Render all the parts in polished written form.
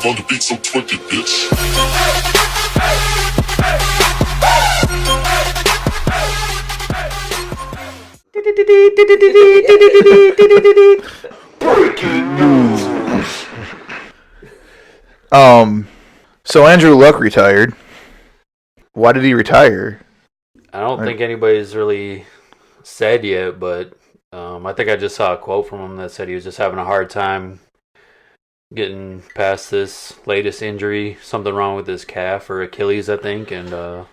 On the beat, so twerk it, bitch. Breaking news. So Andrew Luck retired. Why did he retire? I don't think anybody's really said yet, but I think I just saw a quote from him that said he was just having a hard time getting past this latest injury, something wrong with his calf or Achilles, I think, and I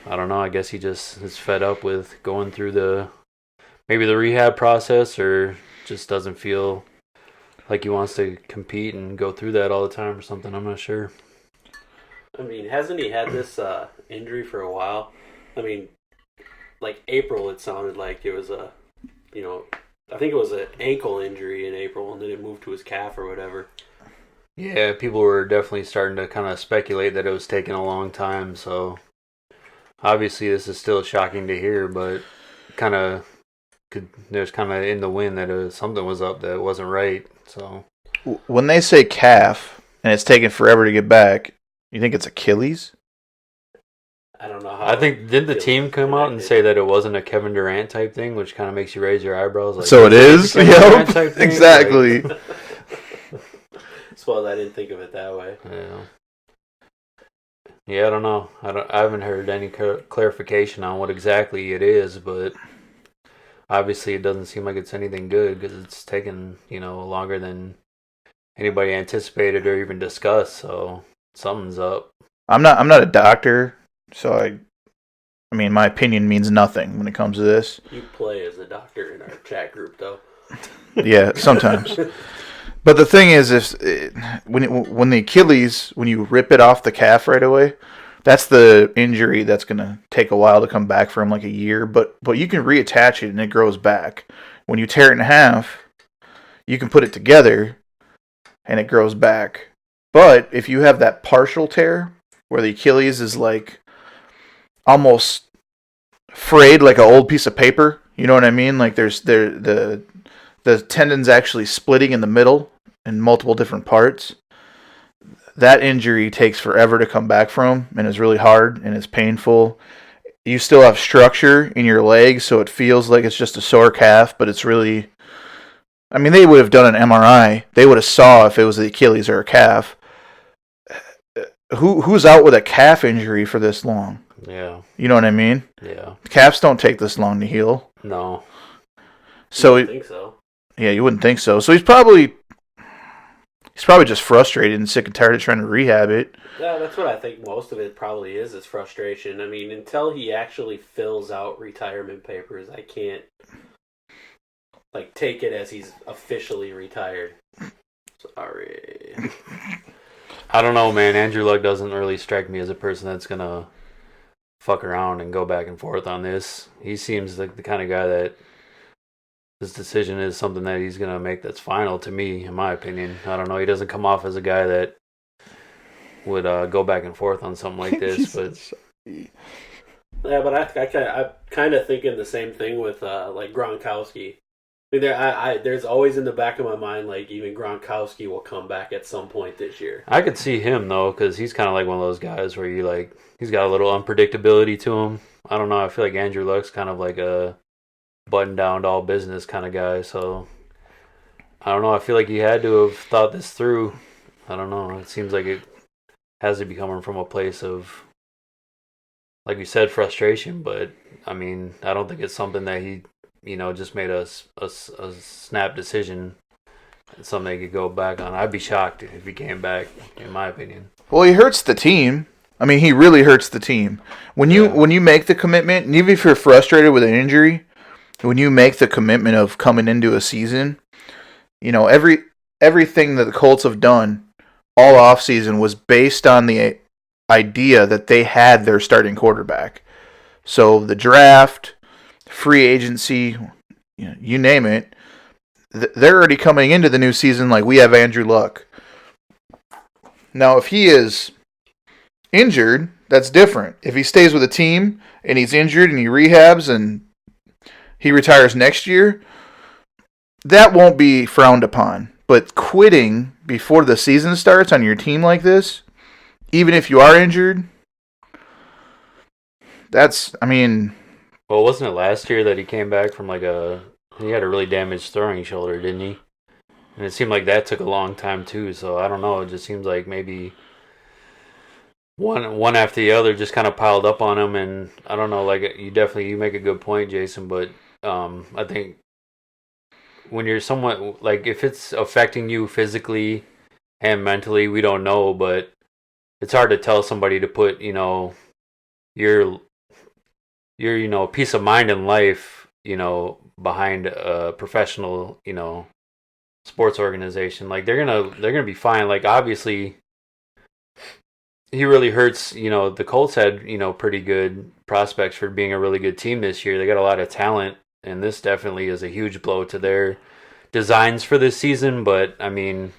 don't know, I guess he just is fed up with going through maybe the rehab process, or just doesn't feel like he wants to compete and go through that all the time or something. I'm not sure. I mean, hasn't he had this injury for a while? I mean, like April, it sounded like it was I think it was an ankle injury in April, and then it moved to his calf or whatever. Yeah, people were definitely starting to kind of speculate that it was taking a long time, so obviously this is still shocking to hear, but there's kind of in the wind that something was up that wasn't right. So when they say calf and it's taking forever to get back, you think it's Achilles? I don't know how. I think, didn't the team come out and say that it wasn't a Kevin Durant type thing, which kind of makes you raise your eyebrows? Like, so it is? Yep, exactly. Like, suppose I didn't think of it that way. Yeah, I don't know. I haven't heard any clarification on what exactly it is, but obviously it doesn't seem like it's anything good because it's taken, longer than anybody anticipated or even discussed, so something's up. I'm not a doctor, so I mean, my opinion means nothing when it comes to this. You play as a doctor in our chat group, though. Yeah, sometimes. But the thing is, when the Achilles, when you rip it off the calf right away, that's the injury that's going to take a while to come back from, like a year. But you can reattach it and it grows back. When you tear it in half, you can put it together and it grows back. But if you have that partial tear, where the Achilles is like almost frayed like an old piece of paper, you know what I mean? Like the tendon's actually splitting in the middle in multiple different parts. That injury takes forever to come back from and is really hard and it's painful. You still have structure in your leg, so it feels like it's just a sore calf, but it's really... I mean, they would have done an MRI. They would have saw if it was the Achilles or a calf. Who's out with a calf injury for this long? Yeah. You know what I mean? Yeah. Calves don't take this long to heal. No. So I think so. Yeah, you wouldn't think so. So he's probably just frustrated and sick and tired of trying to rehab it. Yeah, that's what I think most of it probably is frustration. I mean, until he actually fills out retirement papers, I can't take it as he's officially retired. Sorry. I don't know, man. Andrew Luck doesn't really strike me as a person that's going to fuck around and go back and forth on this. He seems like the kind of guy that this decision is something that he's going to make that's final to me, in my opinion. I don't know. He doesn't come off as a guy that would go back and forth on something like this. But yeah, but I'm kind of thinking the same thing with like Gronkowski. I mean, there's always in the back of my mind, like, even Gronkowski will come back at some point this year. I could see him, though, because he's kind of like one of those guys where he's got a little unpredictability to him. I don't know. I feel like Andrew Luck's kind of like a button-down all business kind of guy. So, I don't know. I feel like he had to have thought this through. I don't know. It seems like it has to be coming from a place of, like you said, frustration. But, I mean, I don't think it's something that he... just made a snap decision. It's something they could go back on. I'd be shocked if he came back, in my opinion. Well, he hurts the team. I mean, he really hurts the team. When you make the commitment, and even if you're frustrated with an injury, when you make the commitment of coming into a season, everything that the Colts have done all offseason was based on the idea that they had their starting quarterback. So the draft, free agency, you name it, they're already coming into the new season like we have Andrew Luck. Now, if he is injured, that's different. If he stays with a team and he's injured and he rehabs and he retires next year, that won't be frowned upon. But quitting before the season starts on your team like this, even if you are injured, Well, wasn't it last year that he came back from he had a really damaged throwing shoulder, didn't he? And it seemed like that took a long time too, so I don't know, it just seems like maybe one after the other just kind of piled up on him, and I don't know, you make a good point, Jason, but I think when you're somewhat, if it's affecting you physically and mentally, we don't know, but it's hard to tell somebody to put, your peace of mind in life, behind a professional, sports organization. They're gonna be fine. Obviously, he really hurts. The Colts had pretty good prospects for being a really good team this year. They got a lot of talent, and this definitely is a huge blow to their designs for this season. But I mean,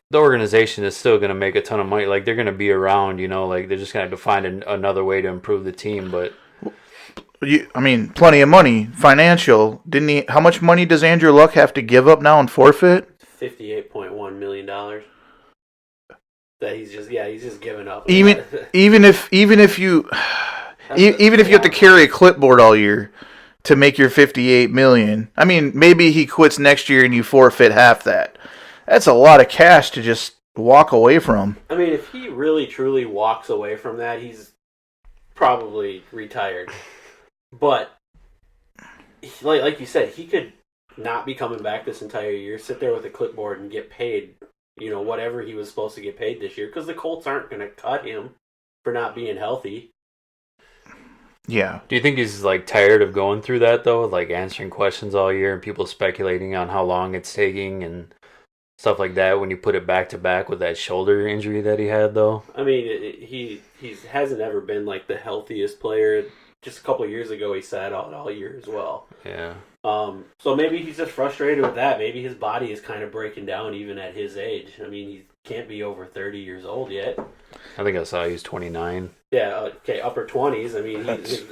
the organization is still going to make a ton of money. They're going to be around, they're just going to have to find another way to improve the team. But plenty of money, financial. Didn't he? How much money does Andrew Luck have to give up now and forfeit? $58.1 million. That he's just giving up. Even if you have to carry a clipboard all year to make your $58 million. Maybe he quits next year and you forfeit half that. That's a lot of cash to just walk away from. If he really truly walks away from that, he's probably retired. But like you said, he could not be coming back this entire year, sit there with a clipboard and get paid, whatever he was supposed to get paid this year, because the Colts aren't going to cut him for not being healthy. Yeah. Do you think he's tired of going through that though, answering questions all year and people speculating on how long it's taking and stuff like that when you put it back to back with that shoulder injury that he had, though? He hasn't ever been the healthiest player. Just a couple of years ago, he sat out all year as well. Yeah. So maybe he's just frustrated with that. Maybe his body is kind of breaking down even at his age. He can't be over 30 years old yet. I think I saw he was 29. Yeah, okay, upper 20s.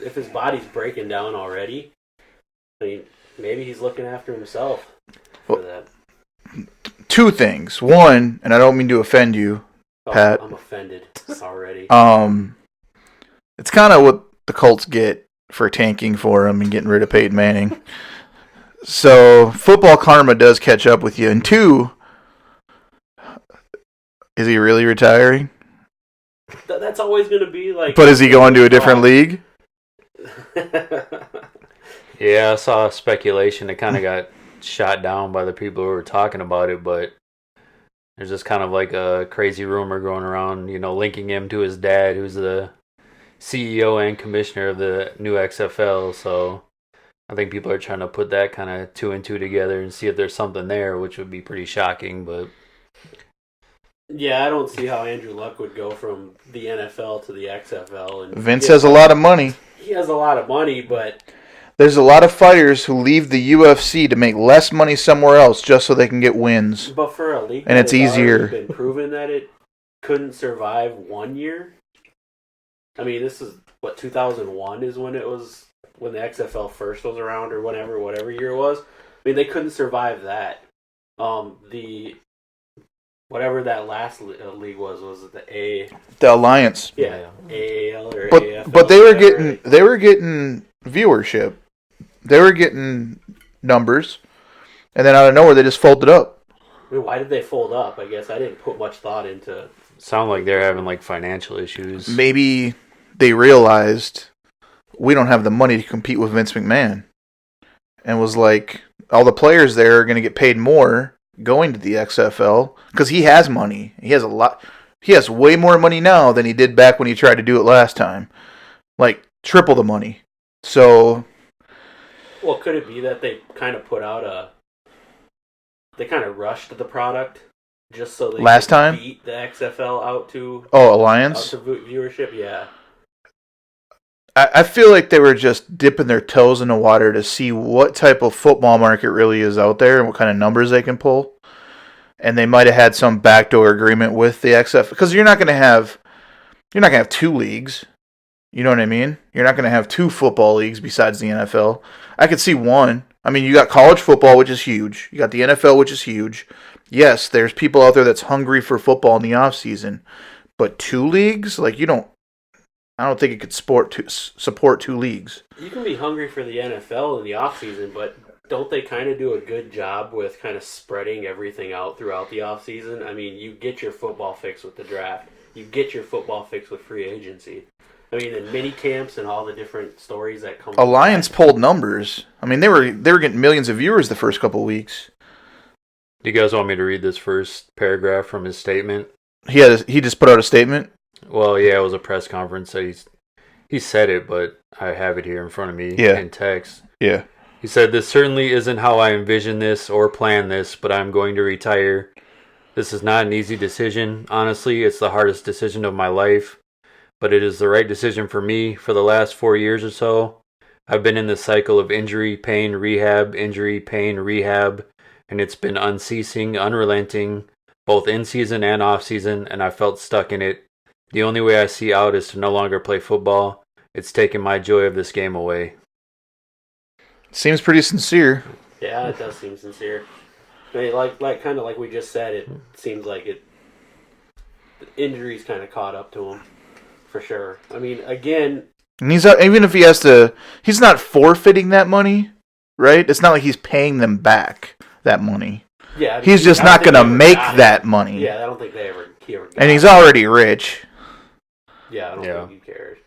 If his body's breaking down already, maybe he's looking after himself for that. Two things. One, and I don't mean to offend you, Pat. I'm offended already. It's kind of what the Colts get for tanking for him and getting rid of Peyton Manning. So football karma does catch up with you. And two, is he really retiring? That's always going to be But is he going to a different league? Yeah, I saw speculation. It kind of got shot down by the people who were talking about it, but there's just kind of a crazy rumor going around, linking him to his dad, who's the CEO and commissioner of the new XFL. So I think people are trying to put that kind of 2 and 2 together and see if there's something there, which would be pretty shocking. But yeah, I don't see how Andrew Luck would go from the NFL to the XFL. And Vince has a lot of money. He has a lot of money, but there's a lot of fighters who leave the UFC to make less money somewhere else just so they can get wins. But for a league and it's easier. Been proven that it couldn't survive 1 year. This is 2001 is when the XFL first was around, or whatever year it was. They couldn't survive that. Whatever that last league was it the Alliance? Yeah, AAL or AFL. But they were getting viewership. They were getting numbers, and then out of nowhere they just folded up. Why did they fold up? I guess I didn't put much thought into. Sound like they're having financial issues. Maybe they realized we don't have the money to compete with Vince McMahon, and was all the players there are going to get paid more going to the XFL because he has money. He has a lot. He has way more money now than he did back when he tried to do it last time, triple the money. So Well, could it be that they kind of put out they kind of rushed the product just so they Last could time? beat the XFL out to Alliance? viewership? Yeah. I feel like they were just dipping their toes in the water to see what type of football market really is out there and what kind of numbers they can pull. And they might have had some backdoor agreement with the XFL because you're not going to have two leagues. You know what I mean? You're not going to have two football leagues besides the NFL. I could see one. I mean, you got college football, which is huge. You got the NFL, which is huge. Yes, there's people out there that's hungry for football in the off season, but two leagues, like I don't think it could support two leagues. You can be hungry for the NFL in the off season, but don't they kind of do a good job with kind of spreading everything out throughout the off season? I mean, you get your football fix with the draft. You get your football fix with free agency. I mean, in mini camps and all the different stories that come. Alliance pulled numbers. I mean, they were getting millions of viewers the first couple of weeks. Do you guys want me to read this first paragraph from his statement? He just put out a statement. Well, yeah, it was a press conference. So he said it, but I have it here in front of me in text. Yeah. He said, "This certainly isn't how I envisioned this or planned this, but I'm going to retire. This is not an easy decision. Honestly, it's the hardest decision of my life, but it is the right decision for me. For the last 4 years or so, I've been in this cycle of injury, pain, rehab, and it's been unceasing, unrelenting, both in season and off season, and I felt stuck in it. The only way I see out is to no longer play football. It's taken my joy of this game away." Seems pretty sincere. Yeah, it does seem sincere. I mean, like kind of like we just said, it seems like the injuries kind of caught up to him, for sure. I mean, again, And even if he has to, he's not forfeiting that money, right? It's not like he's paying them back that money. yeah, He's just not going to make that it. money. Yeah, I don't think he ever got And he's it. already rich. Yeah, I don't think he cares.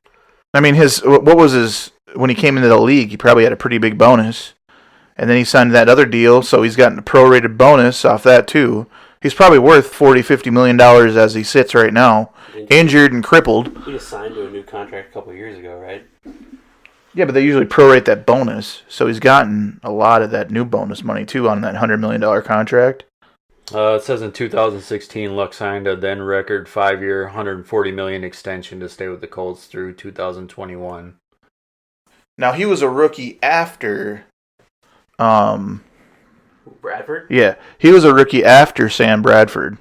I mean, what was his when he came into the league? He probably had a pretty big bonus, and then he signed that other deal, so he's gotten a prorated bonus off that too. He's probably worth $40-50 million as he sits right now, injured and crippled. He just signed to a new contract a couple years ago, right? Yeah, but they usually prorate that bonus, so he's gotten a lot of that new bonus money too on that $100 million contract. It says in 2016, Luck signed a then record 5-year, $140 million extension to stay with the Colts through 2021. Now he was a rookie after, Bradford? yeah, he was a rookie after Sam Bradford.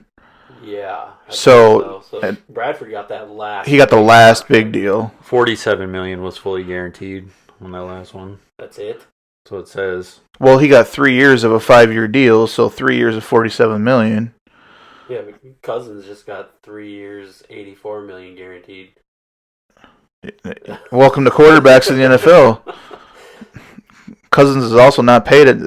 Yeah. So Bradford got that last. He got the last big deal. $47 million was fully guaranteed on that last one. That's it. That's what it says. Well, he got 3 years of a 5-year deal, so 3 years of $47 million. Yeah, but Cousins just got 3 years, $84 million guaranteed. Welcome to quarterbacks in the NFL. Cousins is also not paid at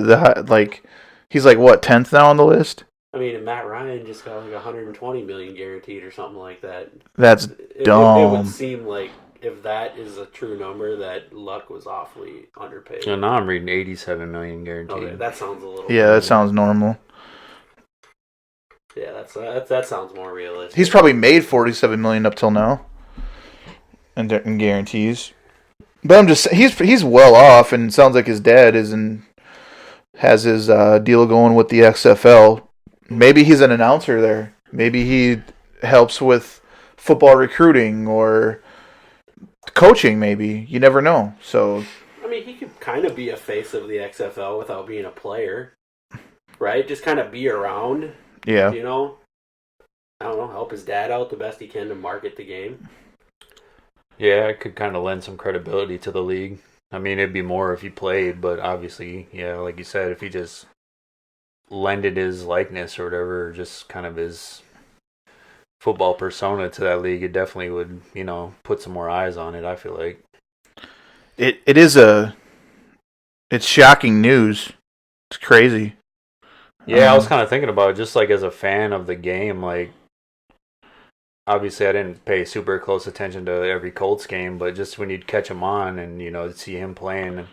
he's like what, 10th now on the list? I mean, and Matt Ryan just got like $120 million guaranteed or something like that. That's dumb. It would seem like if that is a true number, that Luck was awfully underpaid. So now I'm reading $87 million guaranteed. Okay, that sounds a little. Yeah, that sounds normal. Yeah, that sounds more realistic. He's probably made $47 million up till now, in guarantees. But I'm just he's well off, and it sounds like his dad has his deal going with the XFL. Maybe he's an announcer there. Maybe he helps with football recruiting or coaching. Maybe you never know. So I mean, he could kind of be a face of the XFL without being a player, right? Just kind of be around. Yeah. You know, I don't know, help his dad out the best he can to market the game. Yeah, it could kind of lend some credibility to the league. I mean, it'd be more if he played, but obviously, yeah, like you said, if he just lended his likeness or whatever, or just kind of his football persona to that league, it definitely would, put some more eyes on it, I feel like. It's shocking news. It's crazy. Yeah, I was kind of thinking about it, just like as a fan of the game, like, obviously I didn't pay super close attention to every Colts game, but just when you'd catch him on and, see him playing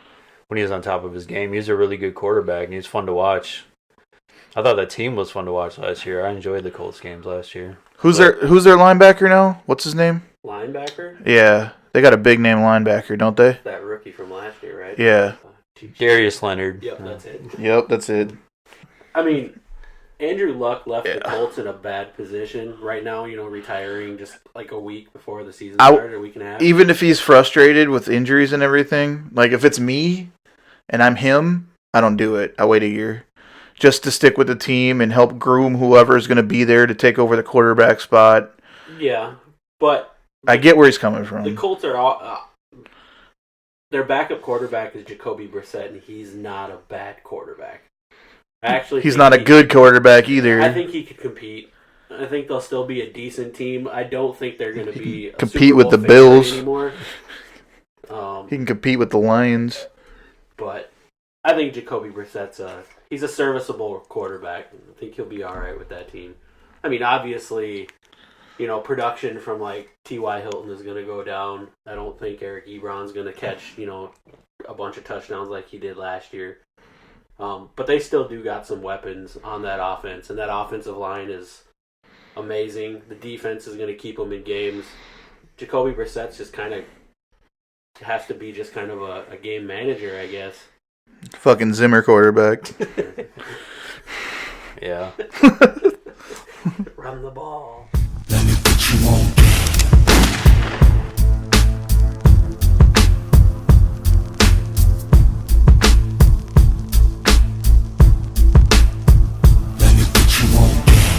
when he was on top of his game, he's a really good quarterback and he's fun to watch. I thought that team was fun to watch last year. I enjoyed the Colts games last year. Who's their linebacker now? What's his name? Linebacker? Yeah, they got a big name linebacker, don't they? That rookie from last year, right? Yeah. Darius Leonard. Yep, that's it. Yep, that's it. I mean, Andrew Luck left the Colts in a bad position right now, retiring just like a week before the season started, a week and a half. Even if he's frustrated with injuries and everything, like if it's me and I'm him, I don't do it. I wait a year just to stick with the team and help groom whoever is going to be there to take over the quarterback spot. Yeah, but I get where he's coming from. the Colts are all... their backup quarterback is Jacoby Brissett, and he's not a bad quarterback. He's not a good quarterback either. I think he could compete. I think they'll still be a decent team. I don't think they're going to be compete with the Bills anymore. He can compete with the Lions. But I think Jacoby Brissett's he's a serviceable quarterback. I think he'll be all right with that team. I mean, obviously, production from like T.Y. Hilton is going to go down. I don't think Eric Ebron's going to catch, a bunch of touchdowns like he did last year. But they still do got some weapons on that offense, and that offensive line is amazing. The defense is going to keep them in games. Jacoby Brissett's just kind of has to be just kind of a game manager, I guess. Fucking Zimmer quarterback. Yeah. Run the ball. Let me put you on.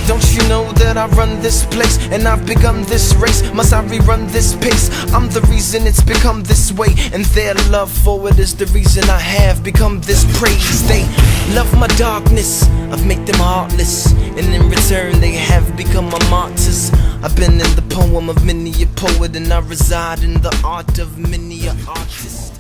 Don't you know that I run this place and I've begun this race? Must I rerun this pace? I'm the reason it's become this way, and their love for it is the reason I have become this praise. They love my darkness, I've made them heartless, and in return they have become my martyrs. I've been in the poem of many a poet, and I reside in the art of many a artist.